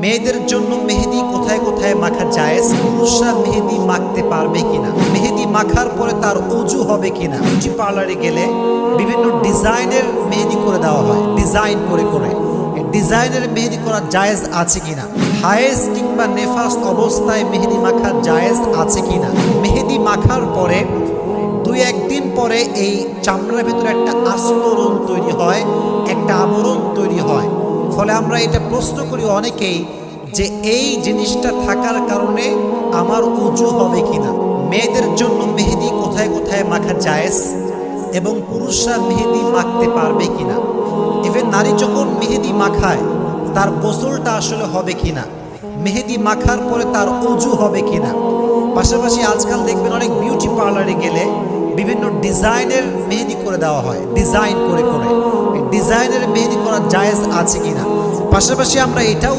মেয়েদের জন্য মেহেদি কোথায় কোথায় মাখা জায়েজ, পুরুষরা মেহেদি মাখতে পারবে কিনা, মেহেদি মাখার পরে তার অজু হবে কিনা। বিউটি পার্লারে গেলে বিভিন্ন ডিজাইনের মেহেদি করে দেওয়া হয়, ডিজাইন করে করে ডিজাইনের মেহেদি করা জায়েজ আছে কিনা, হায়েজ কিংবা নেফাস অবস্থায় মেহেদি মাখা জায়েজ আছে কিনা। মেহেদি মাখার পরে দুই একদিন পরে এই চামড়ার ভিতরে একটা আস্তরণ তৈরি হয়, একটা আবরণ তৈরি হয়। ফলে আমরা এটা প্রশ্ন করি অনেকেই যে এই জিনিসটা থাকার কারণে আমার উজু হবে কিনা। মেয়েদের জন্য মেহেদি কোথায় কোথায় মাখা জায়েজ এবং পুরুষরা মেহেদি মাখতে পারবে কিনা। ইভেন নারী যখন মেহেদি মাখায় তার গোসলটা আসলে হবে কিনা, মেহেদি মাখার পরে তার উজু হবে কিনা। পাশাপাশি আজকাল দেখবেন অনেক বিউটি পার্লারে গেলে বিভিন্ন ডিজাইনের মেহেদি করে দেওয়া হয়, ডিজাইন করে করে ডিজাইনের মেহেদি করা জায়েজ আছে কিনা। পাশাপাশি আমরা এটাও